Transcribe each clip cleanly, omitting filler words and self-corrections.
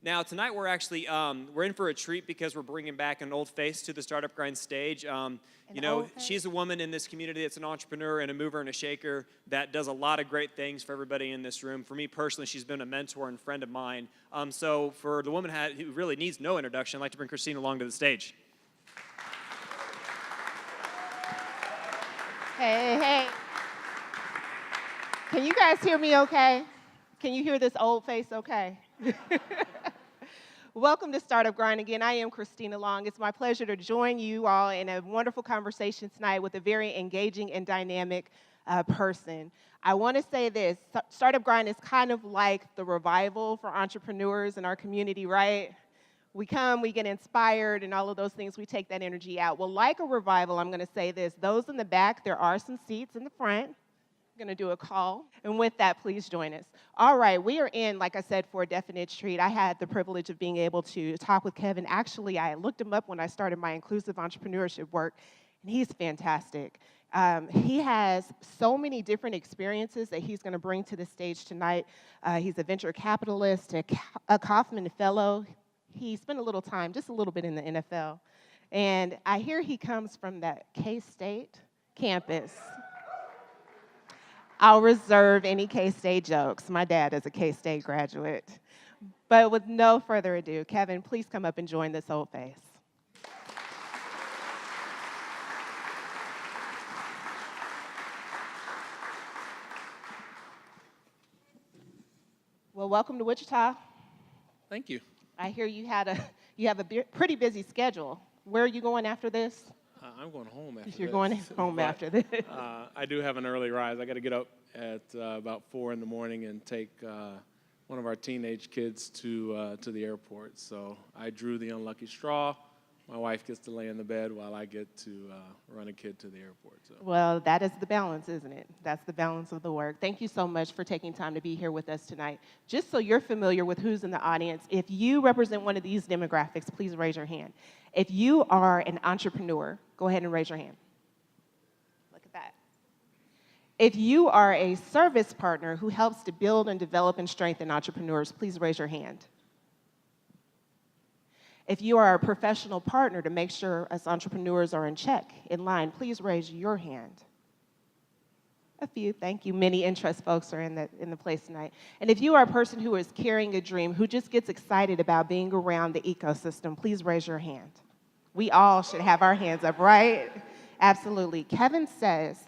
Now, tonight we're actually, we're in for a treat because we're bringing back an old face to the Startup Grind stage. She's a woman in this community that's an entrepreneur and a mover and a shaker that does a lot of great things for everybody in this room. For me personally, she's been a mentor and friend of mine. So for the woman who really needs no introduction, I'd like to bring Christine along to the stage. Hey. Can you guys hear me okay? Can you hear this old face okay? Welcome to Startup Grind again. I am Christina Long. It's my pleasure to join you all in a wonderful conversation tonight with a very engaging and dynamic person. I want to say this. Startup Grind is kind of like the revival for entrepreneurs in our community, right? We come, we get inspired, and all of those things, we take that energy out. Well, like a revival, I'm going to say this. Those in the back, there are some seats in the front. I'm going to do a call. And with that, please join us. All right, we are in, like I said, for a definite treat. I had the privilege of being able to talk with Kevin. Actually, I looked him up when I started my inclusive entrepreneurship work, and he's fantastic. He has so many different experiences that he's going to bring to the stage tonight. He's a venture capitalist, a Kauffman fellow. He spent a little time, just a little bit in the NFL. And I hear he comes from that K-State campus. I'll reserve any K-State jokes. My dad is a K-State graduate. But with no further ado, Kevin, please come up and join this old face. Well, welcome to Wichita. Thank you. I hear you have a pretty busy schedule. Where are you going after this? I'm going home after this. You're going home after this. I do have an early rise. I got to get up at about 4 in the morning and take one of our teenage kids to the airport. So I drew the unlucky straw. My wife gets to lay in the bed while I get to run a kid to the airport. So. Well, that is the balance, isn't it? That's the balance of the work. Thank you so much for taking time to be here with us tonight. Just so you're familiar with who's in the audience, if you represent one of these demographics, please raise your hand. If you are an entrepreneur, go ahead and raise your hand. Look at that. If you are a service partner who helps to build and develop and strengthen entrepreneurs, please raise your hand. If you are a professional partner to make sure us entrepreneurs are in check, in line, please raise your hand. A few, thank you. Many interest folks are in the place tonight. And if you are a person who is carrying a dream, who just gets excited about being around the ecosystem, please raise your hand. We all should have our hands up, right? Absolutely. Kevin says,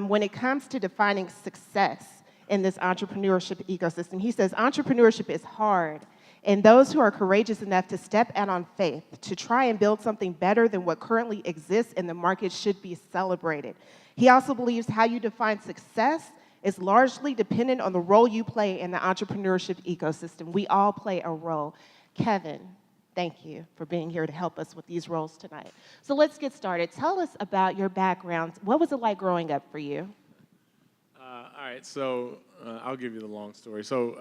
when it comes to defining success in this entrepreneurship ecosystem, he says, entrepreneurship is hard. And those who are courageous enough to step out on faith to try and build something better than what currently exists in the market should be celebrated. He also believes how you define success is largely dependent on the role you play in the entrepreneurship ecosystem. We all play a role. Kevin, thank you for being here to help us with these roles tonight. So let's get started. Tell us about your background. What was it like growing up for you? All right, so I'll give you the long story. So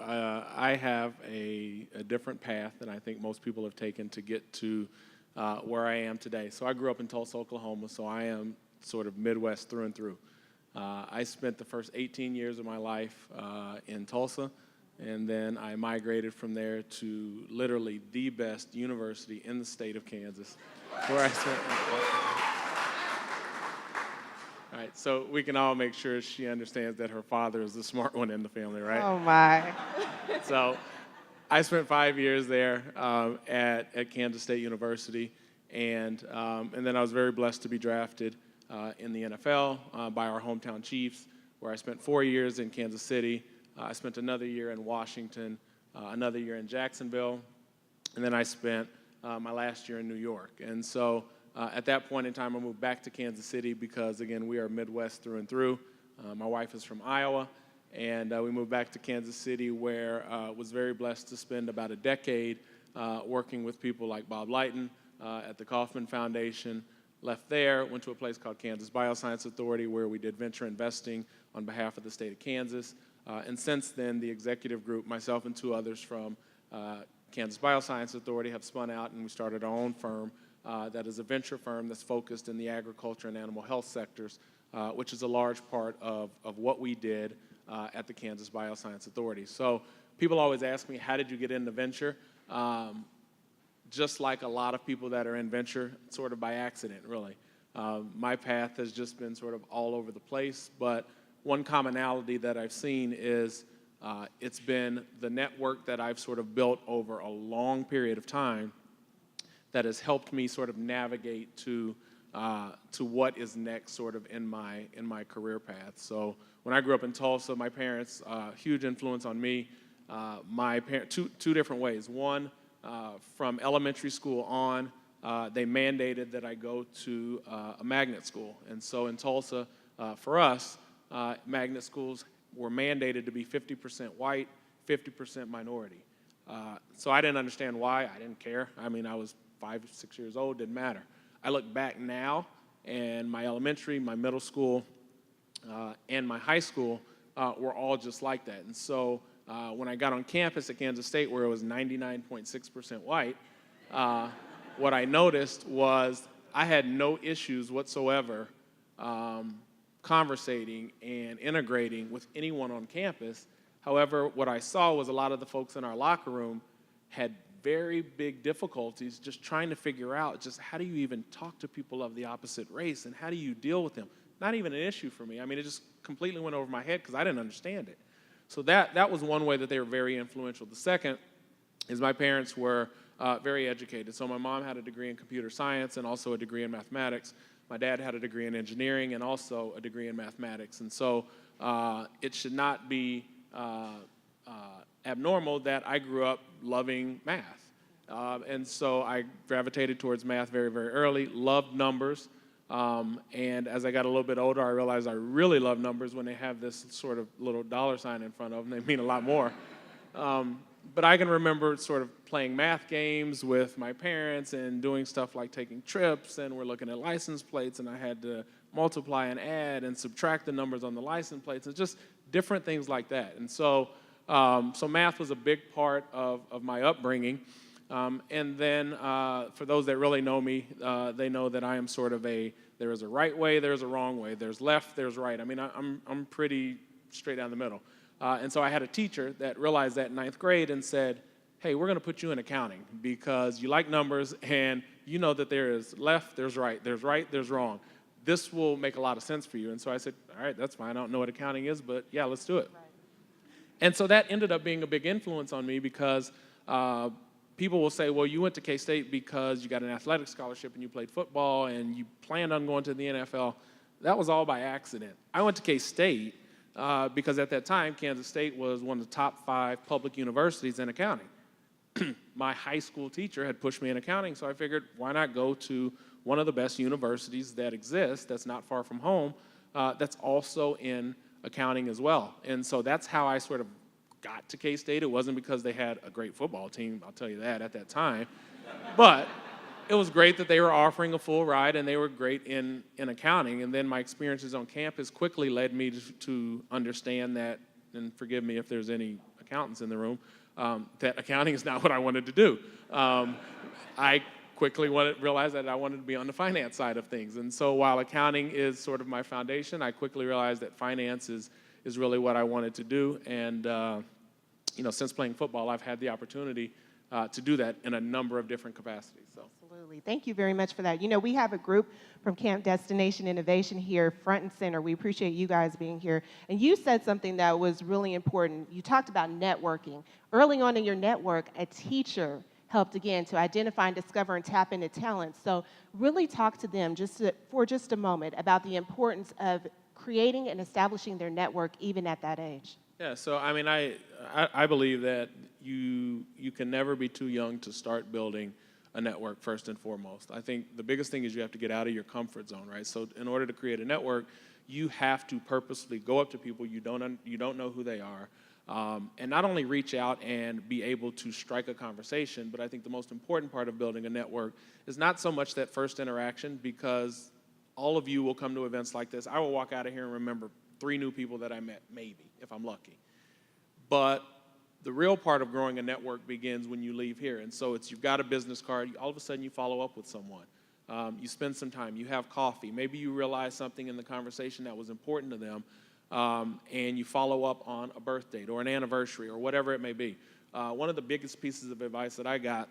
I have a different path than I think most people have taken to get to where I am today. So I grew up in Tulsa, Oklahoma, so I am sort of Midwest through and through. I spent the first 18 years of my life in Tulsa, and then I migrated from there to literally the best university in the state of Kansas, where I spent. All right, so we can all make sure she understands that her father is the smart one in the family, right? Oh, my. So I spent 5 years there at Kansas State University, and then I was very blessed to be drafted in the NFL by our hometown Chiefs, where I spent 4 years in Kansas City. I spent another year in Washington, another year in Jacksonville, and then I spent my last year in New York. And so at that point in time, I moved back to Kansas City because, again, we are Midwest through and through. My wife is from Iowa, and we moved back to Kansas City, where I was very blessed to spend about a decade working with people like Bob Lighton at the Kauffman Foundation. Left there, went to a place called Kansas Bioscience Authority, where we did venture investing on behalf of the state of Kansas. And since then, the executive group, myself and 2 others from Kansas Bioscience Authority, have spun out, and we started our own firm that is a venture firm that's focused in the agriculture and animal health sectors, which is a large part of what we did at the Kansas Bioscience Authority. So people always ask me, how did you get into venture? just like a lot of people that are in venture, sort of by accident, really. My path has just been sort of all over the place, but one commonality that I've seen is it's been the network that I've sort of built over a long period of time that has helped me sort of navigate to what is next sort of in my career path. So when I grew up in Tulsa, my parents, huge influence on me. My parents, two different ways. One, from elementary school on, they mandated that I go to a magnet school. And so in Tulsa, for us, magnet schools were mandated to be 50% white, 50% minority. So I didn't understand why. I didn't care. I mean, I was 5, 6 years old, didn't matter. I look back now, and my elementary, my middle school, and my high school were all just like that. And so when I got on campus at Kansas State, where it was 99.6% white, what I noticed was I had no issues whatsoever conversating and integrating with anyone on campus. However, what I saw was a lot of the folks in our locker room had very big difficulties just trying to figure out just how do you even talk to people of the opposite race and how do you deal with them? Not even an issue for me. I mean, it just completely went over my head because I didn't understand it. So that was one way that they were very influential. The second is my parents were very educated. So my mom had a degree in computer science and also a degree in mathematics. My dad had a degree in engineering and also a degree in mathematics. And so it should not be abnormal that I grew up loving math. And so I gravitated towards math very, very early, loved numbers. And as I got a little bit older, I realized I really love numbers when they have this sort of little dollar sign in front of them. They mean a lot more. But I can remember sort of playing math games with my parents and doing stuff like taking trips, and we're looking at license plates, and I had to multiply and add and subtract the numbers on the license plates, and just different things like that. And so math was a big part of my upbringing. And then for those that really know me, they know that I am sort of there is a right way, there's a wrong way, there's left, there's right. I mean, I'm pretty straight down the middle. And so I had a teacher that realized that in 9th grade and said, hey, we're going to put you in accounting because you like numbers and you know that there is left, there's right, there's wrong. This will make a lot of sense for you. And so I said, all right, that's fine. I don't know what accounting is, but yeah, let's do it. Right. And so that ended up being a big influence on me because people will say, well, you went to K-State because you got an athletic scholarship and you played football and you planned on going to the NFL. That was all by accident. I went to K-State because at that time, Kansas State was one of the top 5 public universities in accounting. My high school teacher had pushed me in accounting, so I figured, why not go to one of the best universities that exists, that's not far from home, that's also in accounting as well. And so that's how I sort of got to K-State. It wasn't because they had a great football team, I'll tell you that, at that time. But it was great that they were offering a full ride, and they were great in accounting. And then my experiences on campus quickly led me to understand that, and forgive me if there's any accountants in the room, that accounting is not what I wanted to do. I quickly realized that I wanted to be on the finance side of things. And so while accounting is sort of my foundation, I quickly realized that finance is really what I wanted to do. And since playing football, I've had the opportunity to do that in a number of different capacities. So. Absolutely. Thank you very much for that. We have a group from Camp Destination Innovation here, front and center. We appreciate you guys being here. And you said something that was really important. You talked about networking. Early on in your network, a teacher helped, again, to identify and discover and tap into talent. So really talk to them for just a moment about the importance of creating and establishing their network even at that age. Yeah, so I mean, I believe that you can never be too young to start building a network first and foremost. I think the biggest thing is you have to get out of your comfort zone, right? So in order to create a network, you have to purposely go up to people you don't know who they are, and not only reach out and be able to strike a conversation, but I think the most important part of building a network is not so much that first interaction, because all of you will come to events like this. I will walk out of here and remember 3 new people that I met, maybe, if I'm lucky. But the real part of growing a network begins when you leave here. And so you've got a business card, all of a sudden you follow up with someone. You spend some time, you have coffee. Maybe you realize something in the conversation that was important to them, and you follow up on a birth date or an anniversary or whatever it may be. one of the biggest pieces of advice that I got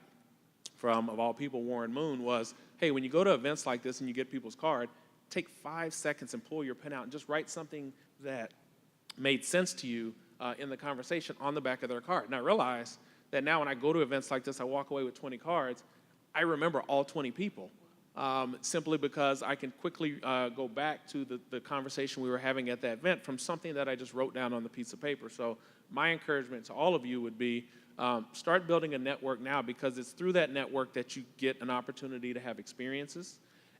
from, of all people, Warren Moon, was, hey, when you go to events like this and you get people's card, take 5 seconds and pull your pen out and just write something that made sense to you in the conversation on the back of their card. And I realize that now when I go to events like this, I walk away with 20 cards, I remember all 20 people, simply because I can quickly go back to the conversation we were having at that event from something that I just wrote down on the piece of paper. So my encouragement to all of you would be, start building a network now, because it's through that network that you get an opportunity to have experiences.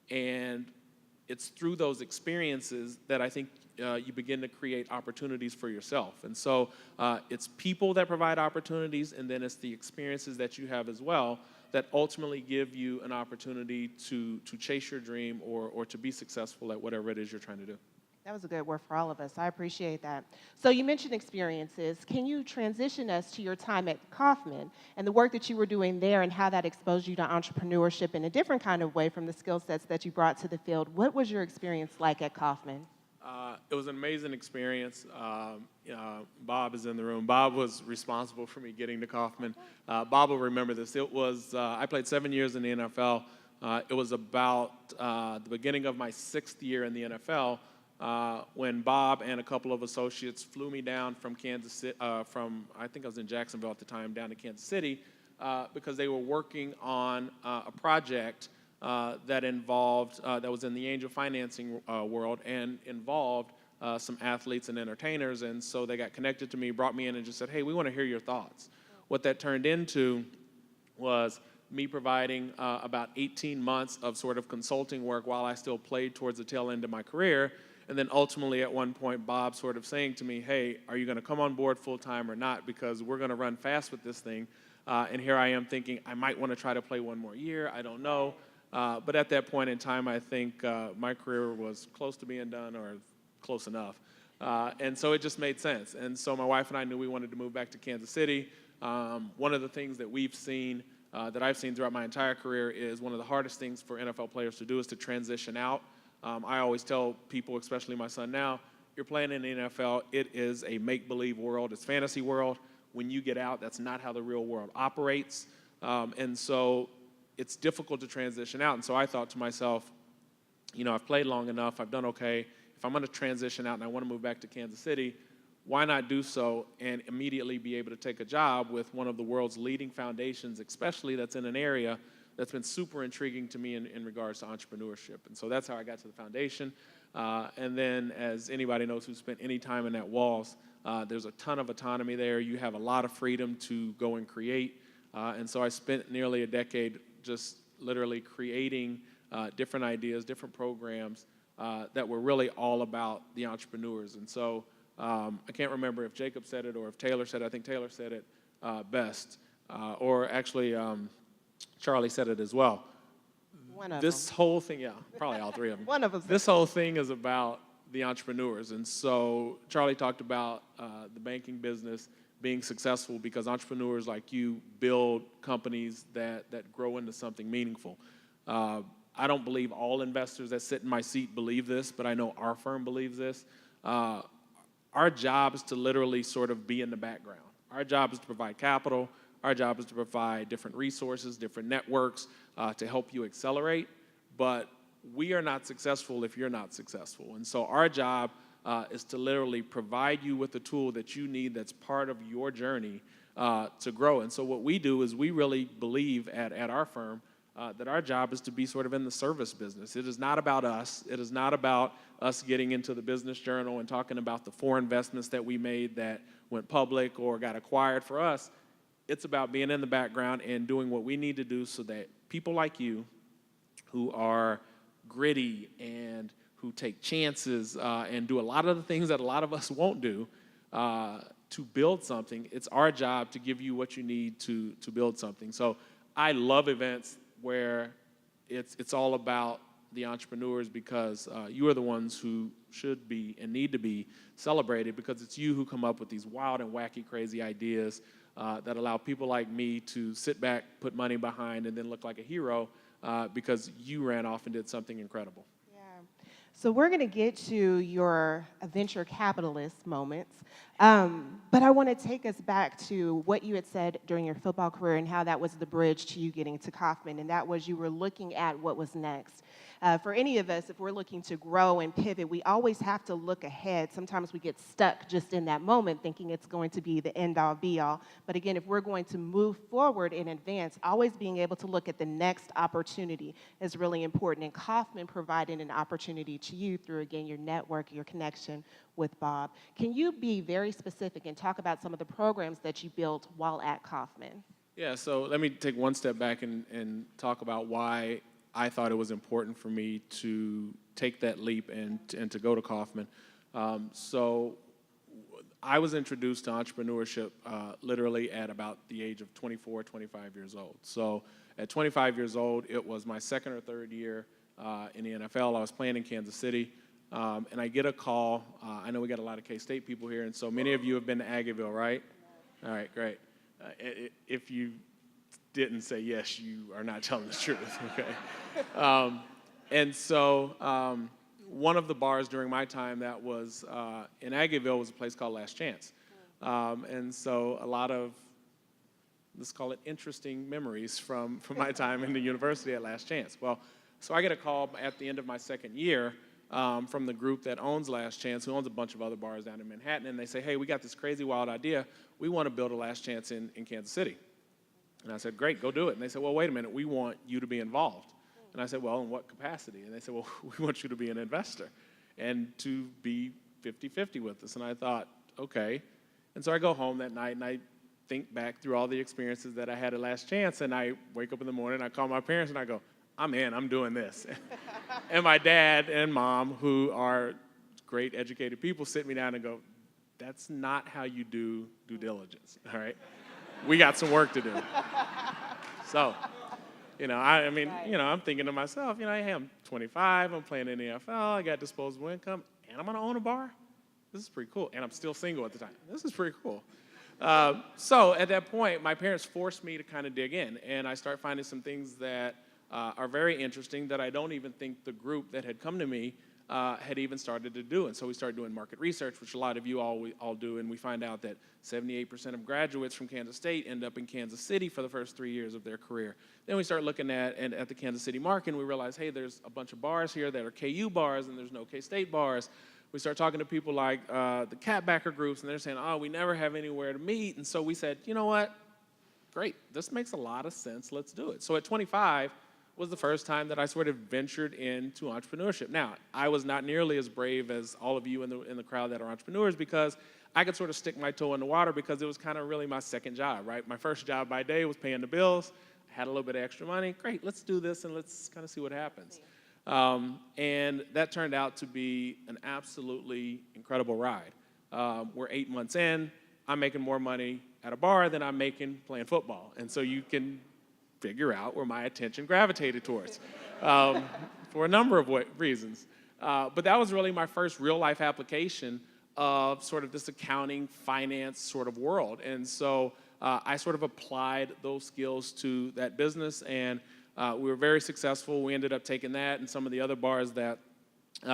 And it's through those experiences that I think you begin to create opportunities for yourself. And so it's people that provide opportunities, and then it's the experiences that you have as well that ultimately give you an opportunity to chase your dream or to be successful at whatever it is you're trying to do. That was a good word for all of us. I appreciate that. So you mentioned experiences. Can you transition us to your time at Kauffman and the work that you were doing there and how that exposed you to entrepreneurship in a different kind of way from the skill sets that you brought to the field? What was your experience like at Kauffman? It was an amazing experience. Bob is in the room. Bob was responsible for me getting to Kauffman. Bob will remember this. It was, I played 7 years in the NFL. It was about the beginning of my 6th year in the NFL when Bob and a couple of associates flew me down from Kansas City, I think I was in Jacksonville at the time, down to Kansas City, because they were working on a project that involved, that was in the angel financing world and involved some athletes and entertainers. And so they got connected to me, brought me in and just said, hey, we want to hear your thoughts. What that turned into was me providing about 18 months of sort of consulting work while I still played towards the tail end of my career. And then ultimately at one point, Bob sort of saying to me, hey, are you going to come on board full time or not? Because we're going to run fast with this thing. And here I am thinking I might want to try to play one more year. I don't know. But at that point in time, I think my career was close to being done or close enough. And so it just made sense. And so my wife and I knew we wanted to move back to Kansas City. One of the things that we've seen, that I've seen throughout my entire career, is one of the hardest things for NFL players to do is to transition out. I always tell people, especially my son now, you're playing in the NFL, it is a make-believe world. It's fantasy world. When you get out, that's not how the real world operates. And so it's difficult to transition out. And so I thought to myself, you know, I've played long enough, I've done okay. If I'm going to transition out and I want to move back to Kansas City, why not do so and immediately be able to take a job with one of the world's leading foundations, especially that's in an area that's been super intriguing to me in regards to entrepreneurship. And so that's how I got to the foundation. And then, as anybody knows who spent any time in that walls, there's a ton of autonomy there. You have a lot of freedom to go and create. And so I spent nearly a decade just literally creating different ideas, different programs that were really all about the entrepreneurs. And so I can't remember if Jacob said it or if Taylor said it. I think Taylor said it best. Or actually, Charlie said it as well. One of this them. whole thing, yeah, probably all three of them. One of them. This whole thing is about the entrepreneurs. And so Charlie talked about the banking business being successful because entrepreneurs like you build companies that grow into something meaningful. I don't believe all investors that sit in my seat believe this, but I know our firm believes this. Our job is to literally sort of be in the background. Our job is to provide capital. Our job is to provide different resources, different networks to help you accelerate. But we are not successful if you're not successful. And so our job is to literally provide you with the tool that you need that's part of your journey to grow. And so what we do is we really believe at our firm that our job is to be sort of in the service business. It is not about us. It is not about us getting into the business journal and talking about the 4 investments that we made that went public or got acquired. For us, it's about being in the background and doing what we need to do so that people like you who are gritty and who take chances and do a lot of the things that a lot of us won't do to build something, it's our job to give you what you need to build something. So I love events where it's all about the entrepreneurs because you are the ones who should be and need to be celebrated because it's you who come up with these wild and wacky, crazy ideas that allow people like me to sit back, put money behind, and then look like a hero because you ran off and did something incredible. Yeah. So we're going to get to your venture capitalist moments, but I want to take us back to what you had said during your football career and how that was the bridge to you getting to Kauffman, and that was you were looking at what was next. For any of us, if we're looking to grow and pivot, we always have to look ahead. Sometimes we get stuck just in that moment thinking it's going to be the end-all, be-all. But again, if we're going to move forward and advance, always being able to look at the next opportunity is really important. And Kauffman provided an opportunity to you through, again, your network, your connection with Bob. Can you be very specific and talk about some of the programs that you built while at Kauffman? Yeah, so let me take one step back and talk about why I thought it was important for me to take that leap and to go to Kauffman. So I was introduced to entrepreneurship literally at about the age of 24, 25 years old. So at 25 years old, it was my second or third year in the NFL. I was playing in Kansas City, and I get a call. I know we got a lot of K-State people here, and so many of you have been to Aggieville, right? All right, great. If you didn't say yes, you are not telling the truth, okay? And so one of the bars during my time that was in Aggieville was a place called Last Chance. And so a lot of, let's call it interesting memories from my time in the university at Last Chance. Well, so I get a call at the end of my second year from the group that owns Last Chance, who owns a bunch of other bars down in Manhattan, and they say, hey, we got this crazy wild idea. We want to build a Last Chance in Kansas City. And I said, great, go do it. And they said, well, wait a minute, we want you to be involved. And I said, well, in what capacity? And they said, well, we want you to be an investor and to be 50-50 with us. And I thought, okay. And so I go home that night and I think back through all the experiences that I had at Last Chance, and I wake up in the morning, I call my parents and I go, I'm in, I'm doing this. And my dad and mom, who are great educated people, sit me down and go, that's not how you do due diligence, all right? We got some work to do. So, I mean, I'm thinking to myself, hey, I'm 25, I'm playing in the NFL, I got disposable income, and I'm gonna own a bar? This is pretty cool. And I'm still single at the time. This is pretty cool. So at that point, my parents forced me to kind of dig in, and I start finding some things that are very interesting that I don't even think the group that had come to me had even started to do. And so we started doing market research, which a lot of you all do, and we find out that 78% of graduates from Kansas State end up in Kansas City for the first 3 years of their career. Then we start looking at the Kansas City market, and we realize, hey, there's a bunch of bars here that are KU bars, and there's no K-State bars. We start talking to people like the catbacker groups, and they're saying, oh, we never have anywhere to meet. And so we said, you know what? Great, this makes a lot of sense. Let's do it. So at 25 was the first time that I sort of ventured into entrepreneurship. Now, I was not nearly as brave as all of you in the crowd that are entrepreneurs, because I could sort of stick my toe in the water, because it was kind of really my second job, right? My first job by day was paying the bills. I had a little bit of extra money. Great, let's do this and let's kind of see what happens. And that turned out to be an absolutely incredible ride. We're 8 months in. I'm making more money at a bar than I'm making playing football. And so you can figure out where my attention gravitated towards for a number of reasons. But that was really my first real-life application of sort of this accounting, finance sort of world. And so I sort of applied those skills to that business, and we were very successful. We ended up taking that and some of the other bars that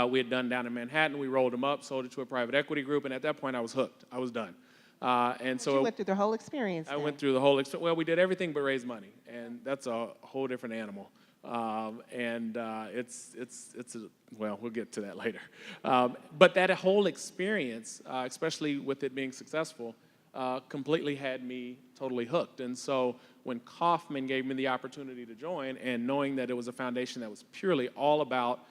we had done down in Manhattan. We rolled them up, sold it to a private equity group, and at that point I was hooked. I was done. And so you went through the whole experience. I went through the whole experience. Well, we did everything but raise money, and that's a whole different animal. Well, we'll get to that later. But that whole experience, especially with it being successful, completely had me totally hooked. And so when Kauffman gave me the opportunity to join, and knowing that it was a foundation that was purely all about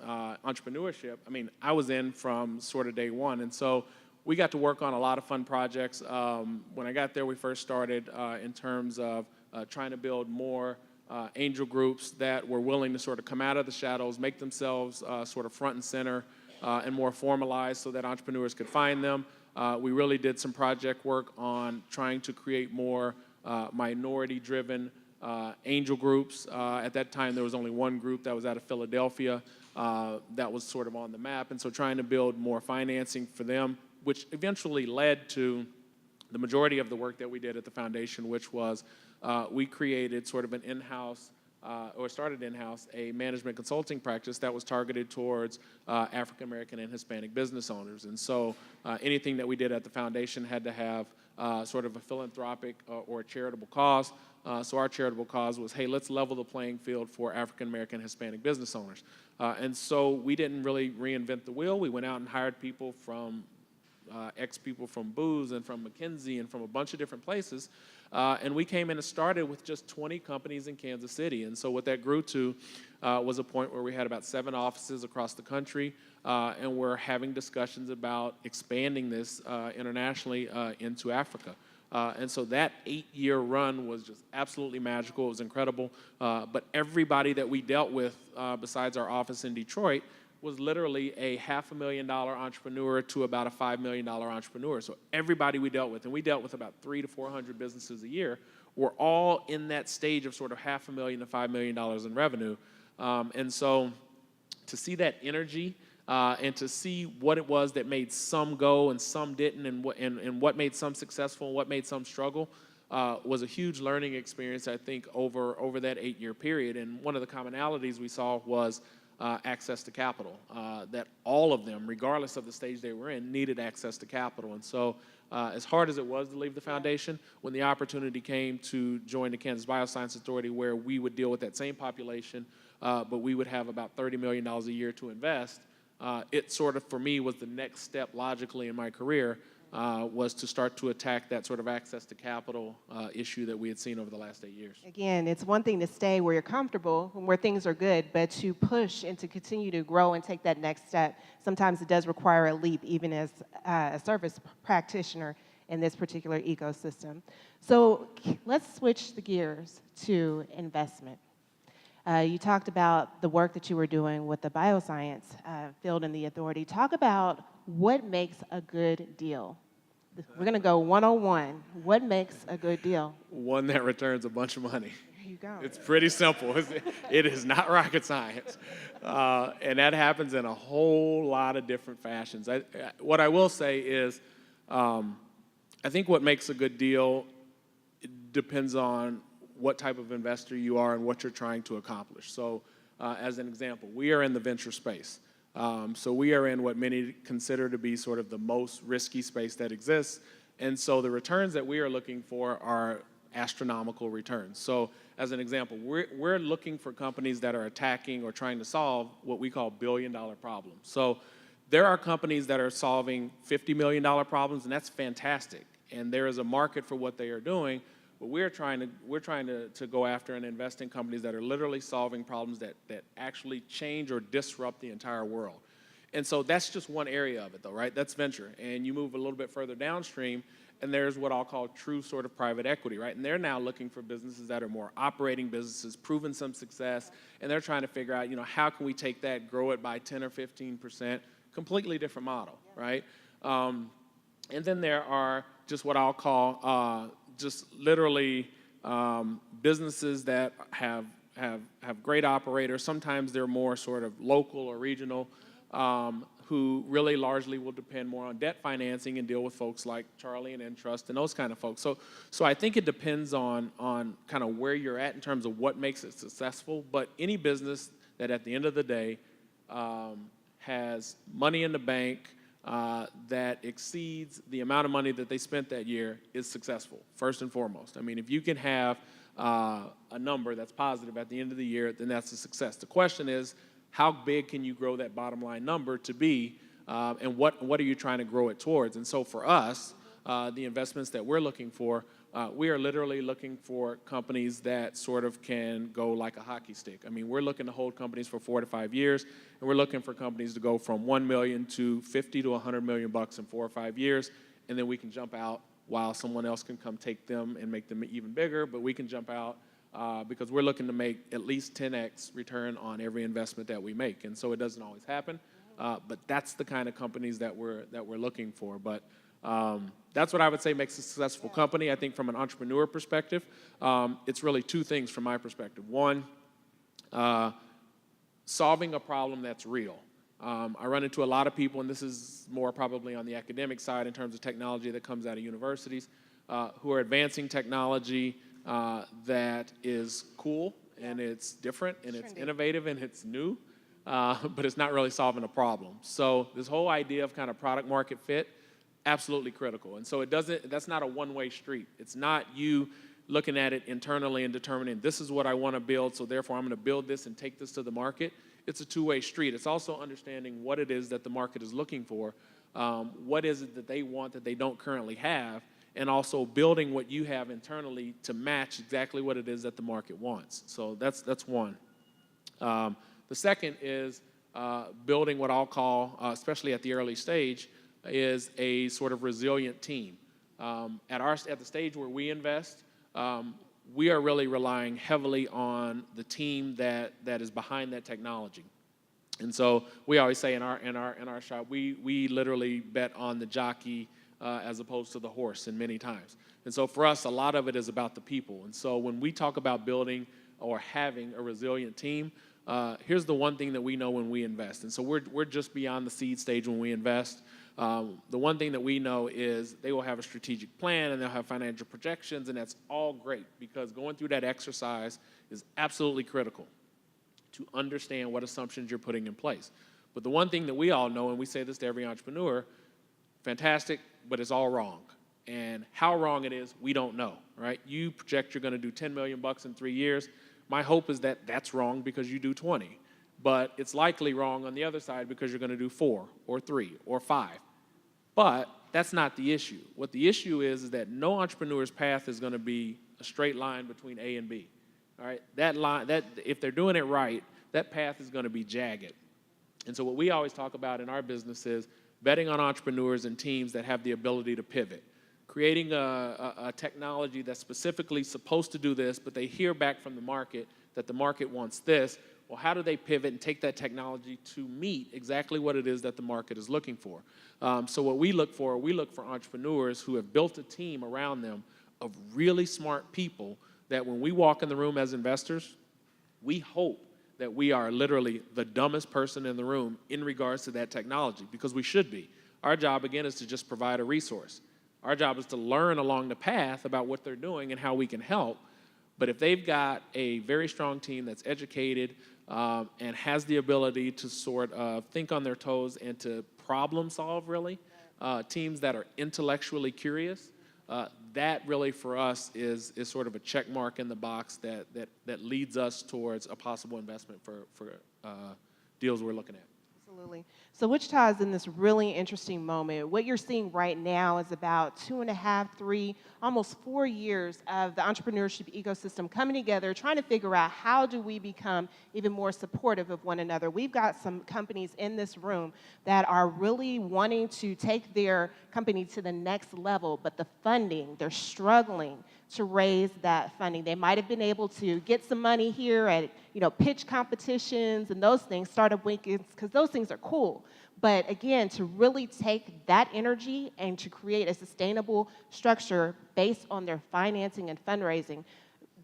entrepreneurship, I mean, I was in from sort of day one. And so we got to work on a lot of fun projects. When I got there, we first started in terms of trying to build more angel groups that were willing to sort of come out of the shadows, make themselves sort of front and center and more formalized so that entrepreneurs could find them. We really did some project work on trying to create more minority-driven angel groups. At that time, there was only one group that was out of Philadelphia that was sort of on the map, and so trying to build more financing for them, which eventually led to the majority of the work that we did at the foundation, which was we created sort of an in-house or started in-house a management consulting practice that was targeted towards African American and Hispanic business owners. And so anything that we did at the foundation had to have sort of a philanthropic or a charitable cause. So our charitable cause was, hey, let's level the playing field for African American and Hispanic business owners. And so we didn't really reinvent the wheel. We went out and hired people from ex-people from Booz and from McKinsey and from a bunch of different places. And we came in and started with just 20 companies in Kansas City. And so what that grew to was a point where we had about 7 offices across the country, and we're having discussions about expanding this internationally into Africa. And so that 8-year run was just absolutely magical. It was incredible. But everybody that we dealt with, besides our office in Detroit, was literally a $500,000 entrepreneur to about a $5 million entrepreneur. So everybody we dealt with, and we dealt with about 300 to 400 businesses a year, were all in that stage of sort of $500,000 to $5 million in revenue. And so to see that energy and to see what it was that made some go and some didn't, and what made some successful and what made some struggle, was a huge learning experience, I think, over that 8-year period. And one of the commonalities we saw was access to capital, that all of them, regardless of the stage they were in, needed access to capital. And so as hard as it was to leave the foundation, when the opportunity came to join the Kansas Bioscience Authority, where we would deal with that same population, but we would have about $30 million a year to invest, it sort of, for me, was the next step logically in my career, was to start to attack that sort of access to capital issue that we had seen over the last 8 years. Again, it's one thing to stay where you're comfortable, where things are good, but to push and to continue to grow and take that next step, sometimes it does require a leap, even as a service practitioner in this particular ecosystem. So let's switch the gears to investment. You talked about the work that you were doing with the bioscience field and the authority. Talk about what makes a good deal. We're going to go 101. What makes a good deal? One that returns a bunch of money. There you go. It's pretty simple. It is not rocket science. And that happens in a whole lot of different fashions. What I will say is, I think what makes a good deal depends on what type of investor you are and what you're trying to accomplish. So as an example, we are in the venture space. So we are in what many consider to be sort of the most risky space that exists. And so the returns that we are looking for are astronomical returns. So as an example, we're looking for companies that are attacking or trying to solve what we call billion-dollar problems. So there are companies that are solving $50 million problems, and that's fantastic. And there is a market for what they are doing. But we're trying to go after and invest in companies that are literally solving problems that actually change or disrupt the entire world. And so that's just one area of it, though, right? That's venture. And you move a little bit further downstream, and there's what I'll call true sort of private equity, right? And they're now looking for businesses that are more operating businesses, proven some success, and they're trying to figure out, how can we take that, grow it by 10 or 15%, completely different model, right? And then there are just what I'll call just literally businesses that have great operators. Sometimes they're more sort of local or regional, who really largely will depend more on debt financing and deal with folks like Charlie and Entrust and those kind of folks. So I think it depends on kind of where you're at in terms of what makes it successful. But any business that at the end of the day has money in the bank, that exceeds the amount of money that they spent that year is successful, first and foremost. I mean, if you can have a number that's positive at the end of the year, then that's a success. The question is, how big can you grow that bottom line number to be, and what are you trying to grow it towards? And so for us, the investments that we're looking for, we are literally looking for companies that sort of can go like a hockey stick. I mean, we're looking to hold companies for 4 to 5 years, and we're looking for companies to go from $1 million to $50 to $100 million in 4 or 5 years, and then we can jump out while someone else can come take them and make them even bigger, but we can jump out because we're looking to make at least 10x return on every investment that we make. And so it doesn't always happen, but that's the kind of companies that we're looking for. But that's what I would say makes a successful company. I think from an entrepreneur perspective, it's really 2 things from my perspective. One, solving a problem that's real. I run into a lot of people, and this is more probably on the academic side in terms of technology that comes out of universities, who are advancing technology that is cool and it's different, and it's Trendy. innovative, and it's new, but it's not really solving a problem. So this whole idea of kind of product market fit, absolutely critical. And so that's not a one-way street. It's not you looking at it internally and determining this is what I want to build, so therefore I'm going to build this and take this to the market. It's a two-way street. It's also understanding what it is that the market is looking for, what is it that they want that they don't currently have, and also building what you have internally to match exactly what it is that the market wants. So that's one. The second is building what I'll call, especially at the early stage, is a sort of resilient team. At the stage where we invest, we are really relying heavily on the team that is behind that technology. And so we always say in our shop, we literally bet on the jockey as opposed to the horse in many times. And so for us, a lot of it is about the people. And so when we talk about building or having a resilient team, here's the one thing that we know when we invest. And so we're just beyond the seed stage when we invest. The one thing that we know is they will have a strategic plan and they'll have financial projections, and that's all great because going through that exercise is absolutely critical to understand what assumptions you're putting in place. But the one thing that we all know, and we say this to every entrepreneur, fantastic, but it's all wrong. And how wrong it is, we don't know, right? You project you're going to do $10 million in 3 years. My hope is that that's wrong because you do 20. But it's likely wrong on the other side because you're going to do 4 or 3 or 5. But that's not the issue. What the issue is that no entrepreneur's path is going to be a straight line between A and B. All right? That if they're doing it right, that path is going to be jagged. And so what we always talk about in our business is betting on entrepreneurs and teams that have the ability to pivot. Creating a technology that's specifically supposed to do this, but they hear back from the market that the market wants this. Well, how do they pivot and take that technology to meet exactly what it is that the market is looking for? So what we look for entrepreneurs who have built a team around them of really smart people that when we walk in the room as investors, we hope that we are literally the dumbest person in the room in regards to that technology, because we should be. Our job, again, is to just provide a resource. Our job is to learn along the path about what they're doing and how we can help. But if they've got a very strong team that's educated and has the ability to sort of think on their toes and to problem solve, really, teams that are intellectually curious, that really for us is sort of a check mark in the box that leads us towards a possible investment for deals we're looking at. Absolutely. So Wichita is in this really interesting moment. What you're seeing right now is about 2.5, 3, almost 4 years of the entrepreneurship ecosystem coming together, trying to figure out how do we become even more supportive of one another. We've got some companies in this room that are really wanting to take their company to the next level, but the funding, they're struggling to raise that funding. They might have been able to get some money here at, pitch competitions and those things, startup weekends, because those things are cool. But again, to really take that energy and to create a sustainable structure based on their financing and fundraising,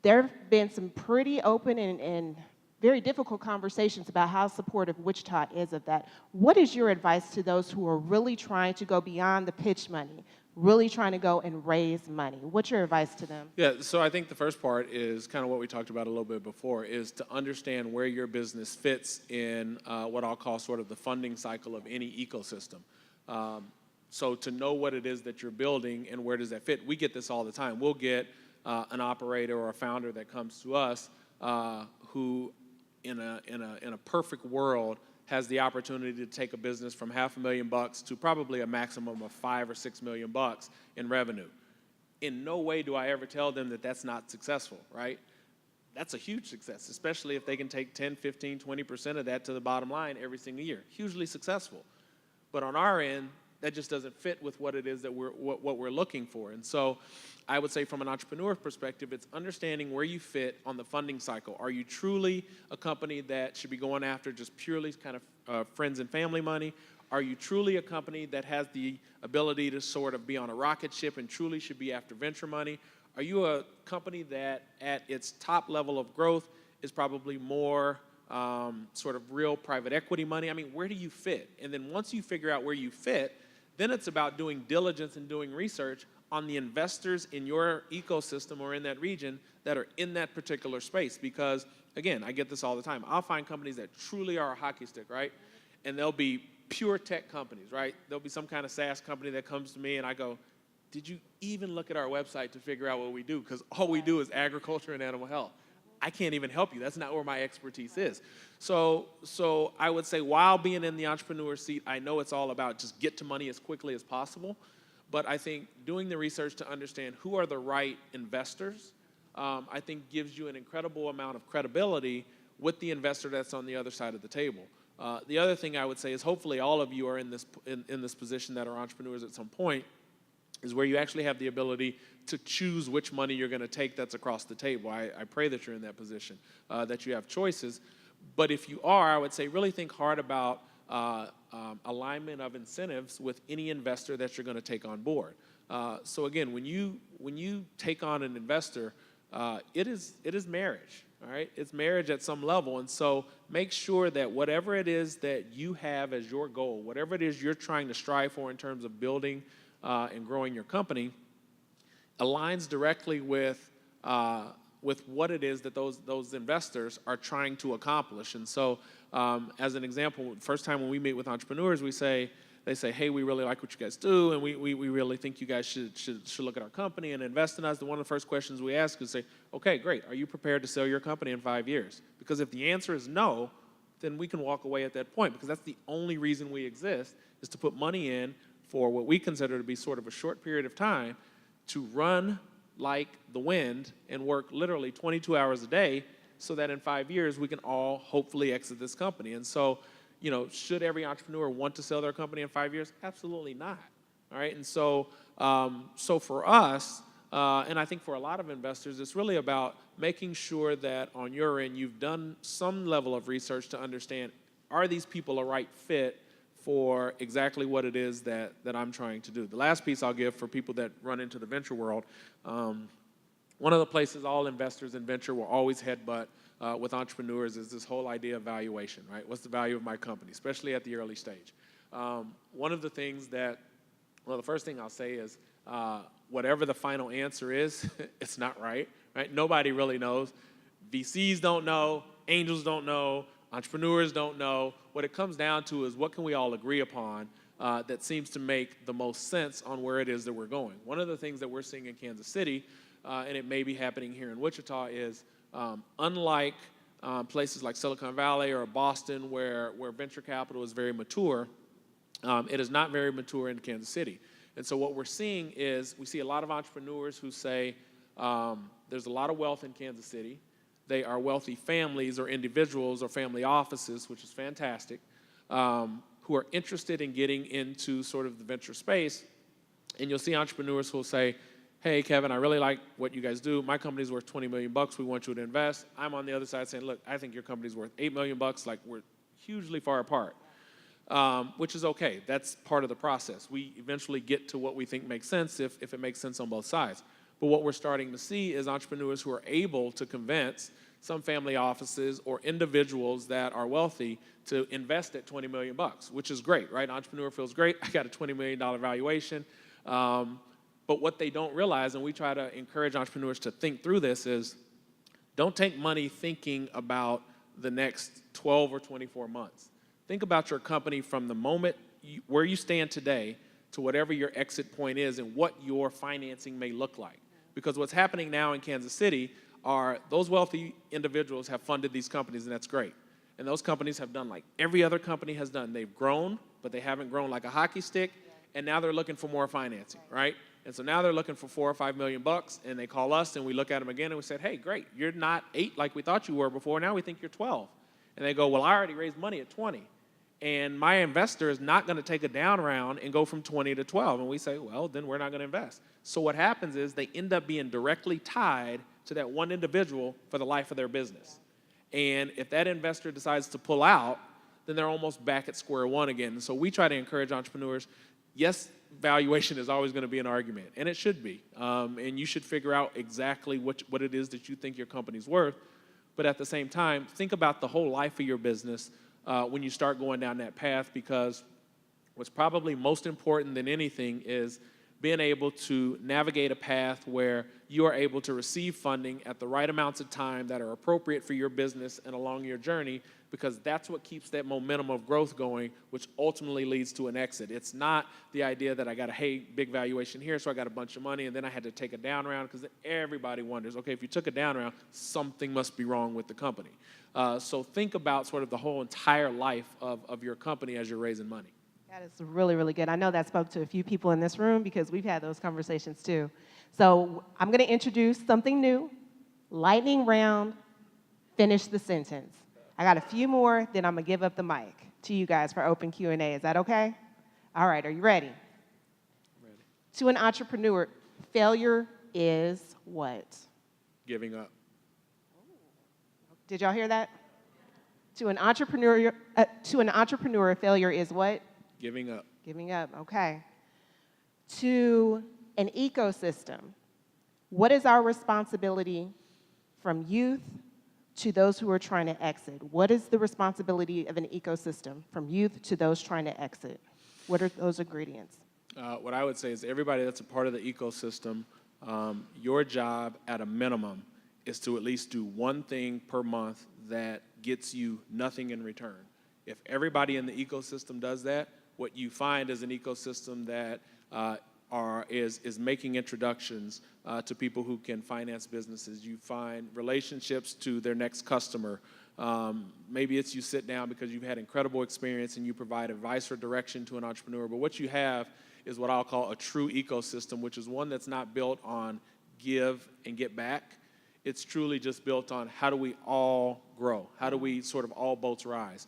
there have been some pretty open and very difficult conversations about how supportive Wichita is of that. What is your advice to those who are really trying to go beyond the pitch money, really trying to go and raise money? What's your advice to them? Yeah, so I think the first part is kind of what we talked about a little bit before, is to understand where your business fits in what I'll call sort of the funding cycle of any ecosystem. So to know what it is that you're building and where does that fit. We get this all the time. We'll get an operator or a founder that comes to us who in a perfect world has the opportunity to take a business from $500,000 to probably a maximum of $5 or $6 million in revenue. In no way do I ever tell them that that's not successful, right? That's a huge success, especially if they can take 10, 15, 20% of that to the bottom line every single year. Hugely successful. But on our end, that just doesn't fit with what it is that what we're looking for. And so I would say from an entrepreneur perspective, it's understanding where you fit on the funding cycle. Are you truly a company that should be going after just purely kind of friends and family money? Are you truly a company that has the ability to sort of be on a rocket ship and truly should be after venture money? Are you a company that at its top level of growth is probably more sort of real private equity money? I mean, where do you fit? And then once you figure out where you fit, then it's about doing diligence and doing research on the investors in your ecosystem or in that region that are in that particular space. Because, again, I get this all the time. I'll find companies that truly are a hockey stick, right? And they'll be pure tech companies, right? There'll be some kind of SaaS company that comes to me and I go, did you even look at our website to figure out what we do? Because all we do is agriculture and animal health. I can't even help you. That's not where my expertise is. So I would say while being in the entrepreneur seat, I know it's all about just get to money as quickly as possible. But I think doing the research to understand who are the right investors, I think gives you an incredible amount of credibility with the investor that's on the other side of the table. The other thing I would say is hopefully all of you are in this position that are entrepreneurs at some point, is where you actually have the ability to choose which money you're going to take that's across the table. I pray that you're in that position, that you have choices. But if you are, I would say really think hard about alignment of incentives with any investor that you're going to take on board. So again, when you take on an investor, it is marriage, all right? It's marriage at some level. And so make sure that whatever it is that you have as your goal, whatever it is you're trying to strive for in terms of building and growing your company, aligns directly with what it is that those investors are trying to accomplish. And so, as an example, first time when we meet with entrepreneurs, they say, hey, we really like what you guys do, and we really think you guys should look at our company and invest in us. One of the first questions we ask is say, okay, great, are you prepared to sell your company in 5 years? Because if the answer is no, then we can walk away at that point, because that's the only reason we exist, is to put money in for what we consider to be sort of a short period of time to run like the wind and work literally 22 hours a day so that in 5 years we can all hopefully exit this company. And so, should every entrepreneur want to sell their company in 5 years? Absolutely not. All right. And so, for us, and I think for a lot of investors, it's really about making sure that on your end you've done some level of research to understand, are these people a right fit for exactly what it is that I'm trying to do. The last piece I'll give for people that run into the venture world, one of the places all investors in venture will always headbutt with entrepreneurs is this whole idea of valuation, right? What's the value of my company, especially at the early stage? One of the things the first thing I'll say is whatever the final answer is, it's not right? Nobody really knows. VCs don't know, angels don't know, entrepreneurs don't know. What it comes down to is what can we all agree upon that seems to make the most sense on where it is that we're going. One of the things that we're seeing in Kansas City, and it may be happening here in Wichita, is unlike places like Silicon Valley or Boston where venture capital is very mature, it is not very mature in Kansas City. And so what we're seeing is we see a lot of entrepreneurs who say there's a lot of wealth in Kansas City. They are wealthy families or individuals or family offices, which is fantastic, who are interested in getting into sort of the venture space. And you'll see entrepreneurs who will say, hey, Kevin, I really like what you guys do. My company's worth $20 million. We want you to invest. I'm on the other side saying, look, I think your company's worth $8 million. Like, we're hugely far apart, which is okay. That's part of the process. We eventually get to what we think makes sense if it makes sense on both sides. But what we're starting to see is entrepreneurs who are able to convince some family offices or individuals that are wealthy to invest at $20 million, which is great, right? Entrepreneur feels great. I got a $20 million valuation. But what they don't realize, and we try to encourage entrepreneurs to think through this, is don't take money thinking about the next 12 or 24 months. Think about your company from the moment where you stand today to whatever your exit point is and what your financing may look like. Because what's happening now in Kansas City are those wealthy individuals have funded these companies, and that's great. And those companies have done like every other company has done. They've grown, but they haven't grown like a hockey stick, and now they're looking for more financing, right? And so now they're looking for $4 or $5 million, and they call us, and we look at them again, and we said, hey, great, you're not 8 like we thought you were before. Now we think you're 12. And they go, well, I already raised money at 20. And my investor is not going to take a down round and go from 20 to 12. And we say, well, then we're not going to invest. So what happens is they end up being directly tied to that one individual for the life of their business. And if that investor decides to pull out, then they're almost back at square one again. And so we try to encourage entrepreneurs, yes, valuation is always going to be an argument, and it should be. And you should figure out exactly what it is that you think your company's worth. But at the same time, think about the whole life of your business when you start going down that path, because what's probably most important than anything is being able to navigate a path where you are able to receive funding at the right amounts of time that are appropriate for your business and along your journey, because that's what keeps that momentum of growth going, which ultimately leads to an exit. It's not the idea that I got a big valuation here, so I got a bunch of money, and then I had to take a down round, because everybody wonders, okay, if you took a down round, something must be wrong with the company. So think about sort of the whole entire life of your company as you're raising money. That is really, really good. I know that spoke to a few people in this room because we've had those conversations too. So I'm going to introduce something new, lightning round, finish the sentence. I got a few more, then I'm going to give up the mic to you guys for open Q&A. Is that okay? All right, are you ready? Ready. To an entrepreneur, failure is what? Giving up. Did y'all hear that? To an entrepreneur, failure is what? Giving up. Giving up, okay. To an ecosystem, what is our responsibility from youth to those who are trying to exit? What is the responsibility of an ecosystem from youth to those trying to exit? What are those ingredients? What I would say is everybody that's a part of the ecosystem, your job at a minimum is to at least do one thing per month that gets you nothing in return. If everybody in the ecosystem does that, what you find is an ecosystem that is making introductions to people who can finance businesses. You find relationships to their next customer. Maybe it's you sit down because you've had incredible experience and you provide advice or direction to an entrepreneur. But what you have is what I'll call a true ecosystem, which is one that's not built on give and get back. It's truly just built on how do we all grow? How do we sort of all boats rise?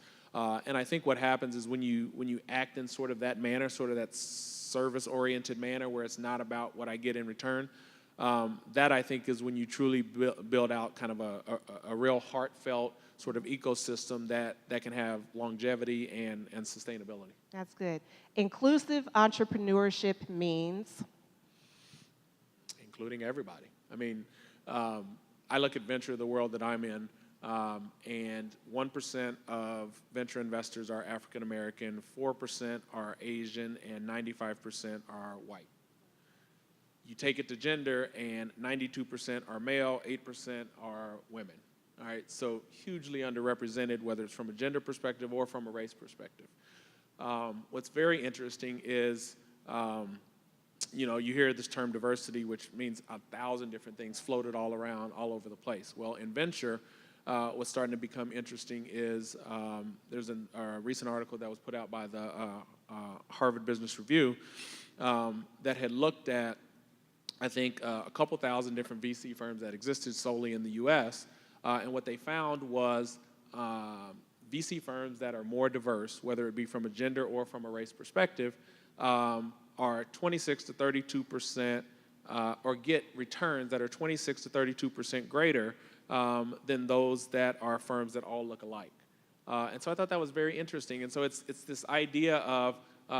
And I think what happens is when you act in sort of that manner, sort of that service-oriented manner where it's not about what I get in return, that I think is when you truly build out kind of a real heartfelt sort of ecosystem that can have longevity and sustainability. That's good. Inclusive entrepreneurship means? Including everybody. I mean, I look at venture, the world that I'm in, and 1% of venture investors are African American, 4% are Asian, and 95% are white. You take it to gender, and 92% are male, 8% are women. All right, so hugely underrepresented, whether it's from a gender perspective or from a race perspective. What's very interesting is, you hear this term diversity, which means 1,000 different things floated all around, all over the place. Well, in venture, what's starting to become interesting is there's a recent article that was put out by the Harvard Business Review that had looked at, I think, a couple thousand different VC firms that existed solely in the U.S., and what they found was VC firms that are more diverse, whether it be from a gender or from a race perspective, are 26 to 32%, or get returns that are 26 to 32% greater than those that are firms that all look alike. And so I thought that was very interesting. And so it's this idea of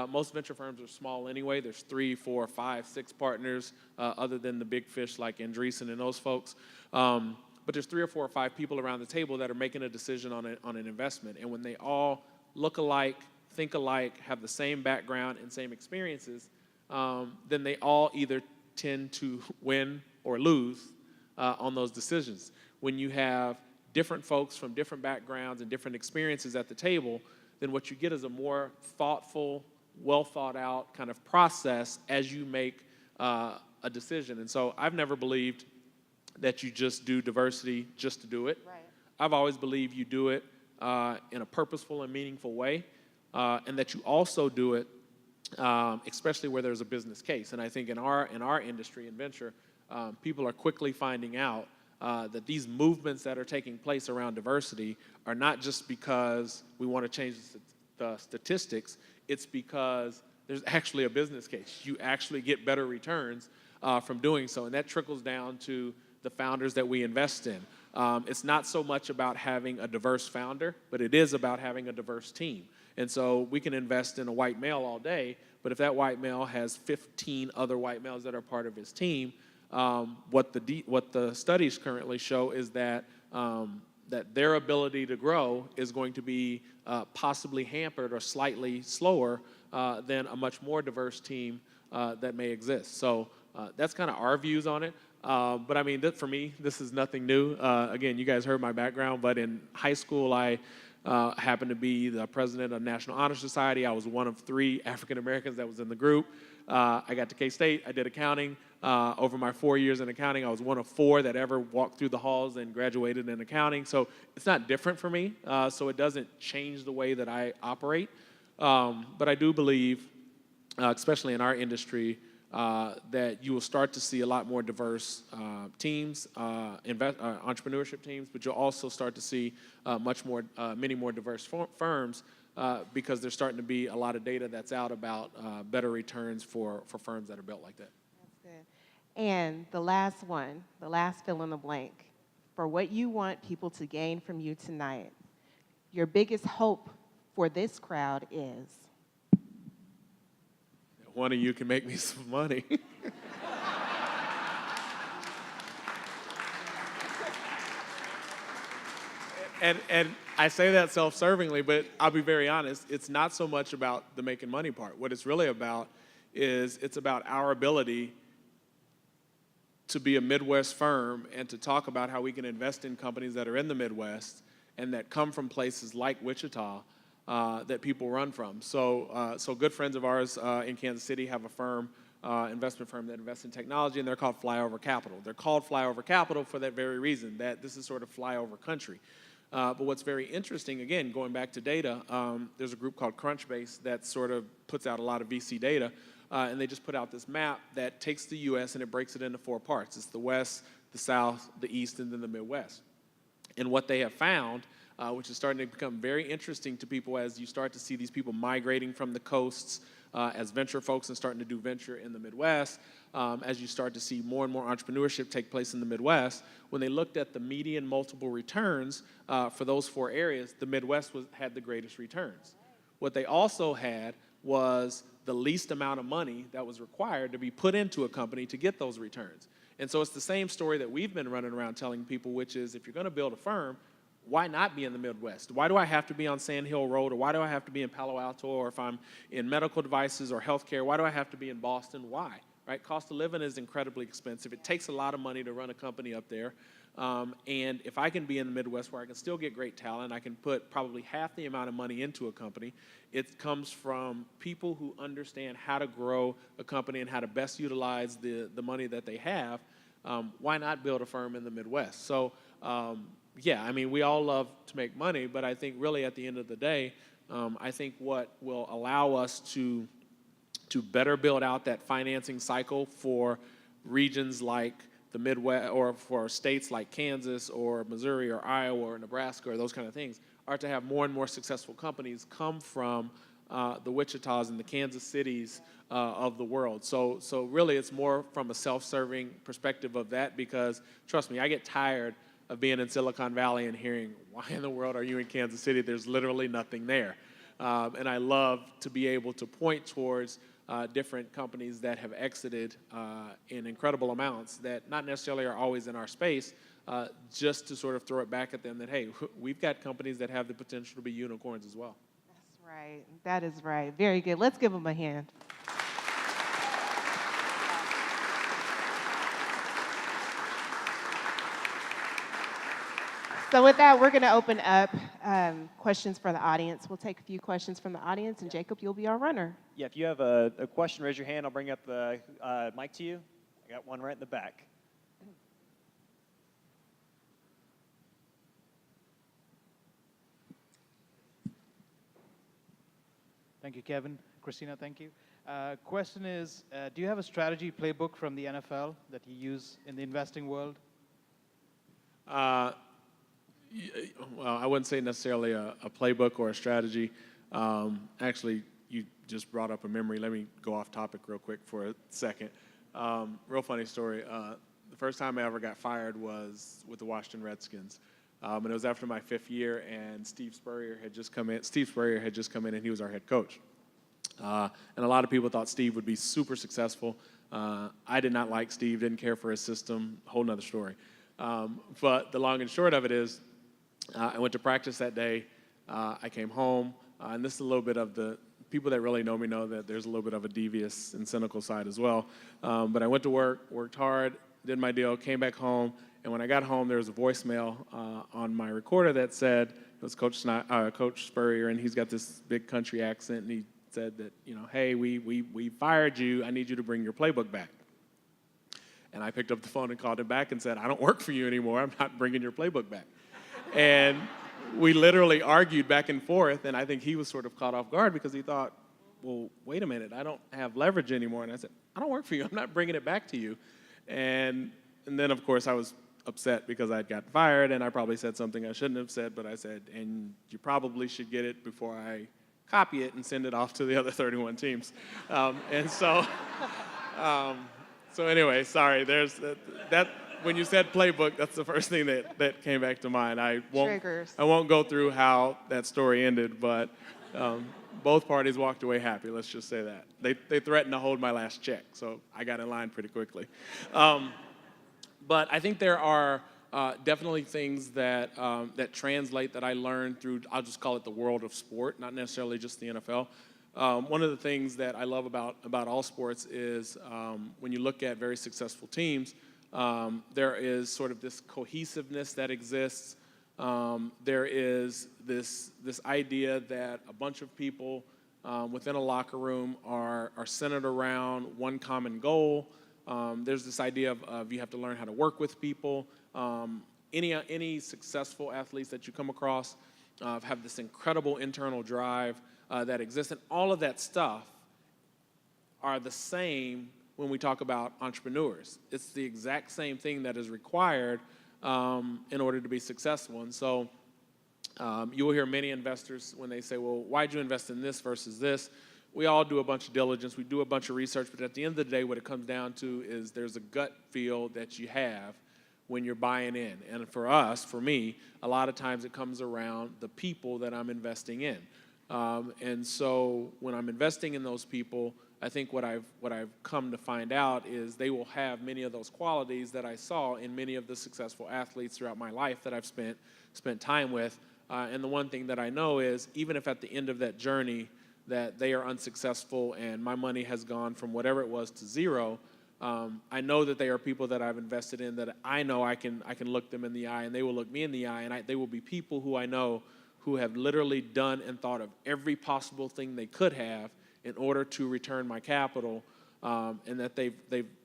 most venture firms are small anyway. There's 3, 4, 5, 6 partners, other than the big fish like Andreessen and those folks. But there's 3 or 4 or 5 people around the table that are making a decision on an investment. And when they all look alike, think alike, have the same background and same experiences, then they all either tend to win or lose on those decisions. When you have different folks from different backgrounds and different experiences at the table, then what you get is a more thoughtful, well thought out kind of process as you make a decision. And so I've never believed that you just do diversity just to do it. Right. I've always believed you do it in a purposeful and meaningful way, and that you also do it especially where there's a business case. And I think in our industry, in venture, people are quickly finding out that these movements that are taking place around diversity are not just because we want to change the statistics, it's because there's actually a business case. You actually get better returns from doing so, and that trickles down to the founders that we invest in. It's not so much about having a diverse founder, but it is about having a diverse team. And so we can invest in a white male all day, but if that white male has 15 other white males that are part of his team, what the studies currently show is that that their ability to grow is going to be possibly hampered or slightly slower than a much more diverse team that may exist. So that's kind of our views on it. But I mean, for me, this is nothing new. Again, you guys heard my background, but in high school, I happened to be the president of National Honor Society. I was one of 3 African Americans that was in the group. I got to K-State. I did accounting. Over my 4 years in accounting, I was one of 4 that ever walked through the halls and graduated in accounting. So it's not different for me. So it doesn't change the way that I operate. But I do believe, especially in our industry, that you will start to see a lot more diverse teams, entrepreneurship teams, but you'll also start to see many more diverse firms because there's starting to be a lot of data that's out about better returns for firms that are built like that. That's good. And the last one, the last fill in the blank, for what you want people to gain from you tonight, your biggest hope for this crowd is? One of you can make me some money. And I say that self-servingly, but I'll be very honest, it's not so much about the making money part. What it's really about is it's about our ability to be a Midwest firm and to talk about how we can invest in companies that are in the Midwest and that come from places like Wichita that people run from. So good friends of ours in Kansas City have a firm, investment firm that invests in technology, and they're called Flyover Capital. They're called Flyover Capital for that very reason, that this is sort of flyover country. But what's very interesting, again, going back to data, there's a group called Crunchbase that sort of puts out a lot of VC data, and they just put out this map that takes the U.S. and it breaks it into 4 parts. It's the West, the South, the East, and then the Midwest. And what they have found, which is starting to become very interesting to people as you start to see these people migrating from the coasts as venture folks and starting to do venture in the Midwest, as you start to see more and more entrepreneurship take place in the Midwest. When they looked at the median multiple returns for those 4 areas, the Midwest had the greatest returns. What they also had was the least amount of money that was required to be put into a company to get those returns. And so it's the same story that we've been running around telling people, which is if you're going to build a firm, why not be in the Midwest? Why do I have to be on Sand Hill Road, or why do I have to be in Palo Alto, or if I'm in medical devices or healthcare, why do I have to be in Boston? Why? Right? Cost of living is incredibly expensive. It takes a lot of money to run a company up there. And if I can be in the Midwest where I can still get great talent, I can put probably half the amount of money into a company. It comes from people who understand how to grow a company and how to best utilize the money that they have. Why not build a firm in the Midwest? So, yeah, I mean, we all love to make money, but I think really at the end of the day, I think what will allow us to better build out that financing cycle for regions like the Midwest, or for states like Kansas or Missouri or Iowa or Nebraska or those kind of things, are to have more and more successful companies come from the Wichitas and the Kansas Cities of the world. So really it's more from a self-serving perspective of that, because trust me, I get tired of being in Silicon Valley and hearing, why in the world are you in Kansas City? There's literally nothing there. And I love to be able to point towards different companies that have exited in incredible amounts that not necessarily are always in our space, just to sort of throw it back at them that, hey, we've got companies that have the potential to be unicorns as well. That's right. That is right. Very good. Let's give them a hand. So with that, we're going to open up questions for the audience. We'll take a few questions from the audience, and Jacob, you'll be our runner. Yeah, if you have a question, raise your hand. I'll bring up the mic to you. I got one right in the back. Thank you, Kevin. Christina, thank you. Question is, do you have a strategy playbook from the NFL that you use in the investing world? Well, I wouldn't say necessarily a playbook or a strategy. Actually, you just brought up a memory. Let me go off topic real quick for a second. Real funny story. The first time I ever got fired was with the Washington Redskins. And it was after my 5th year, and Steve Spurrier had just come in. And he was our head coach. And a lot of people thought Steve would be super successful. I did not like Steve, didn't care for his system, whole nother story. But the long and short of it is, I went to practice that day. I came home, and this is a little bit of people that really know me know that there's a little bit of a devious and cynical side as well. But I went to work, worked hard, did my deal, came back home, and when I got home, there was a voicemail on my recorder that said, it was Coach Spurrier, and he's got this big country accent, and he said that, hey, we fired you. I need you to bring your playbook back. And I picked up the phone and called him back and said, I don't work for you anymore. I'm not bringing your playbook back. And we literally argued back and forth, and I think he was sort of caught off guard because he thought, well, wait a minute, I don't have leverage anymore. And I said, I don't work for you. I'm not bringing it back to you. And then, of course, I was upset because I'd gotten fired, and I probably said something I shouldn't have said, but I said, and you probably should get it before I copy it and send it off to the other 31 teams. So anyway, sorry, there's that when you said playbook, that's the first thing that came back to mind. I won't go through how that story ended, but both parties walked away happy, let's just say that. They threatened to hold my last check, so I got in line pretty quickly. But I think there are definitely things that translate that I learned through, I'll just call it the world of sport, not necessarily just the NFL. One of the things that I love about all sports is when you look at very successful teams, there is sort of this cohesiveness that exists. There is this idea that a bunch of people within a locker room are centered around one common goal. There's this idea of you have to learn how to work with people. Any successful athletes that you come across have this incredible internal drive that exists, and all of that stuff are the same when we talk about entrepreneurs. It's the exact same thing that is required in order to be successful. And so you will hear many investors when they say, well, why'd you invest in this versus this? We all do a bunch of diligence, we do a bunch of research, but at the end of the day, what it comes down to is there's a gut feel that you have when you're buying in. And for me, a lot of times it comes around the people that I'm investing in. And so when I'm investing in those people, I think what I've come to find out is they will have many of those qualities that I saw in many of the successful athletes throughout my life that I've spent time with. And the one thing that I know is even if at the end of that journey that they are unsuccessful and my money has gone from whatever it was to zero, I know that they are people that I've invested in that I know I can look them in the eye and they will look me in the eye, and they will be people who I know who have literally done and thought of every possible thing they could have in order to return my capital, and that they've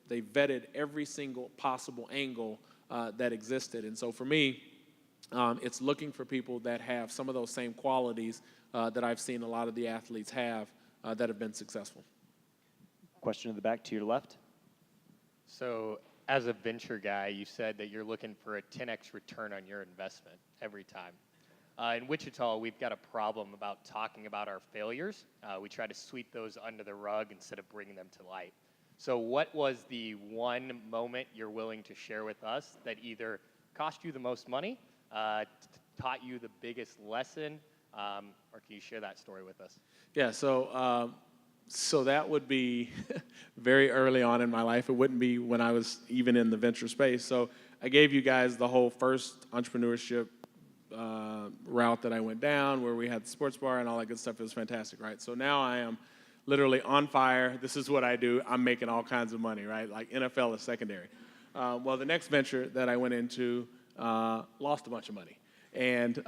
vetted every single possible angle that existed. And so for me, it's looking for people that have some of those same qualities that I've seen a lot of the athletes have that have been successful. Question in the back to your left. So as a venture guy, you said that you're looking for a 10x return on your investment every time. In Wichita, we've got a problem about talking about our failures. We try to sweep those under the rug instead of bringing them to light. So what was the one moment you're willing to share with us that either cost you the most money, taught you the biggest lesson, or can you share that story with us? Yeah, so that would be very early on in my life. It wouldn't be when I was even in the venture space. So I gave you guys the whole first entrepreneurship route that I went down, where we had the sports bar and all that good stuff. It was fantastic, right? So now I am literally on fire. This is what I do. I'm making all kinds of money, right? Like NFL is secondary. Well, the next venture that I went into lost a bunch of money. And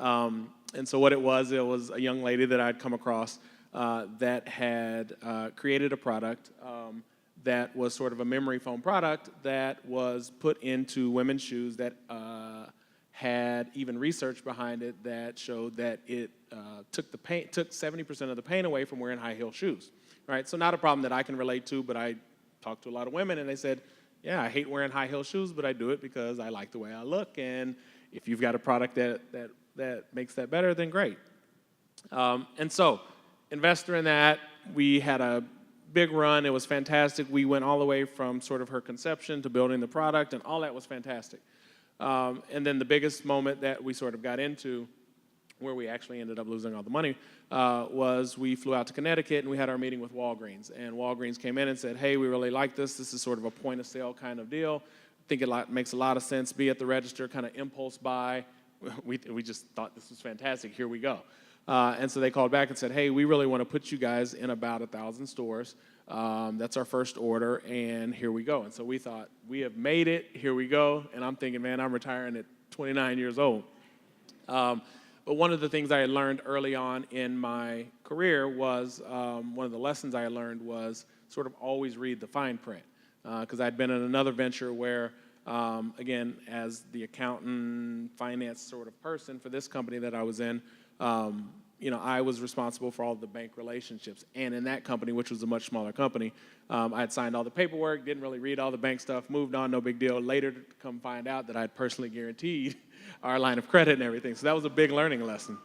so what it was a young lady that I'd come across that had created a product that was sort of a memory foam product that was put into women's shoes that had even research behind it that showed that it took 70% of the pain away from wearing high heel shoes, right? So not a problem that I can relate to, but I talked to a lot of women and they said, yeah, I hate wearing high heel shoes, but I do it because I like the way I look, and if you've got a product that makes that better, then great. And so, investor in that, we had a big run. It was fantastic. We went all the way from sort of her conception to building the product, and all that was fantastic. And then the biggest moment that we sort of got into, where we actually ended up losing all the money, was we flew out to Connecticut and we had our meeting with Walgreens. And Walgreens came in and said, hey, we really like this. This is sort of a point of sale kind of deal. I think it makes a lot of sense. Be at the register, kind of impulse buy. We just thought this was fantastic. Here we go. And so they called back and said, hey, we really want to put you guys in about 1,000 stores. That's our first order, and here we go. And so we thought, we have made it, here we go. And I'm thinking, man, I'm retiring at 29 years old. But one of the things I had learned early on in my career was, one of the lessons I had learned was sort of always read the fine print. Because I'd been in another venture where, again, as the accountant, finance sort of person for this company that I was in, I was responsible for all the bank relationships. And in that company, which was a much smaller company, I had signed all the paperwork, didn't really read all the bank stuff, moved on, no big deal. Later to come find out that I'd personally guaranteed our line of credit and everything. So that was a big learning lesson.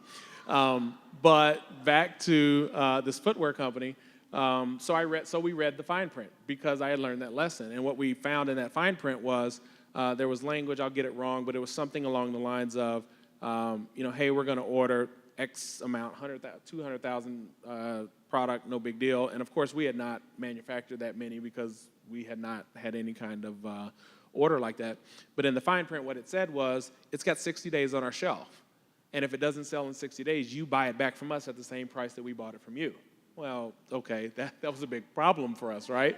But back to this footwear company, so we read the fine print because I had learned that lesson. And what we found in that fine print was there was language, I'll get it wrong, but it was something along the lines of, hey, we're going to order X amount, 200,000 product, no big deal. And of course, we had not manufactured that many because we had not had any kind of order like that. But in the fine print, what it said was, it's got 60 days on our shelf. And if it doesn't sell in 60 days, you buy it back from us at the same price that we bought it from you. Well, okay, that was a big problem for us, right?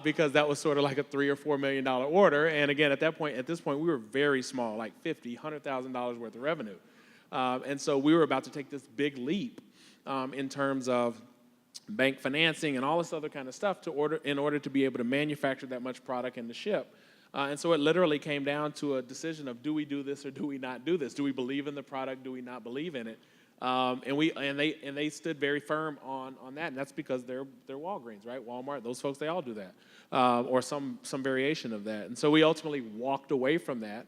Because that was sort of like a $3 or $4 million order. And again, at this point, we were very small, like $50,000, $100,000 worth of revenue. And so we were about to take this big leap in terms of bank financing and all this other kind of stuff in order to be able to manufacture that much product and to ship. And so it literally came down to a decision of, do we do this or do we not do this? Do we believe in the product? Do we not believe in it? And they stood very firm on that, and that's because they're Walgreens, right? Walmart, those folks, they all do that, or some variation of that. And so we ultimately walked away from that,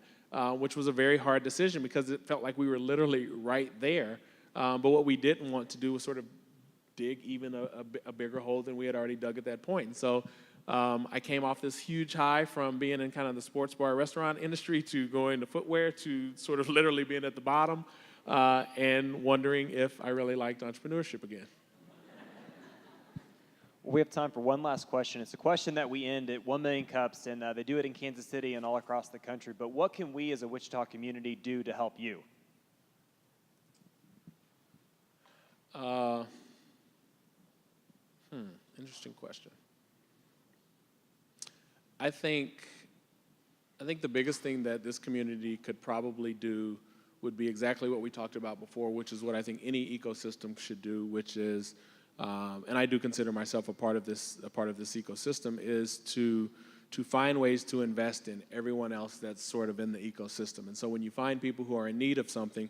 which was a very hard decision because it felt like we were literally right there. But what we didn't want to do was sort of dig even a bigger hole than we had already dug at that point. And so I came off this huge high from being in kind of the sports bar restaurant industry to going to footwear to sort of literally being at the bottom and wondering if I really liked entrepreneurship again. We have time for one last question. It's a question that we end at 1 million cups, and they do it in Kansas City and all across the country. But what can we as a Wichita community do to help you? Interesting question. I think the biggest thing that this community could probably do would be exactly what we talked about before, which is what I think any ecosystem should do, which is, and I do consider myself a part of this ecosystem, is to find ways to invest in everyone else that's sort of in the ecosystem. And so when you find people who are in need of something,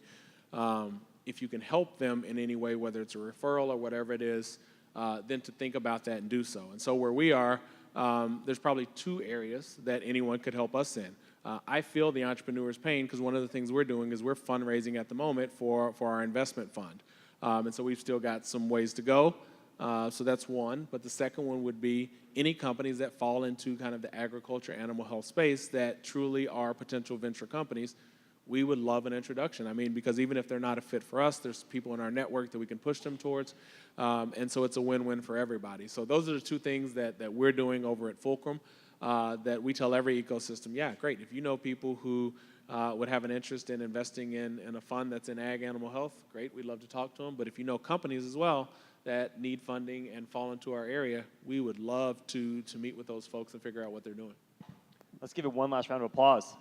if you can help them in any way, whether it's a referral or whatever it is, then to think about that and do so. And so where we are, there's probably 2 areas that anyone could help us in. I feel the entrepreneur's pain because one of the things we're doing is we're fundraising at the moment for our investment fund. And so we've still got some ways to go. So that's one. But the second one would be any companies that fall into kind of the agriculture, animal health space that truly are potential venture companies. We would love an introduction. I mean, because even if they're not a fit for us, there's people in our network that we can push them towards. And so it's a win-win for everybody. So those are the 2 things that we're doing over at Fulcrum that we tell every ecosystem, yeah, great. If you know people who would have an interest in investing in a fund that's in ag animal health, great, we'd love to talk to them. But if you know companies as well that need funding and fall into our area, we would love to meet with those folks and figure out what they're doing. Let's give it one last round of applause.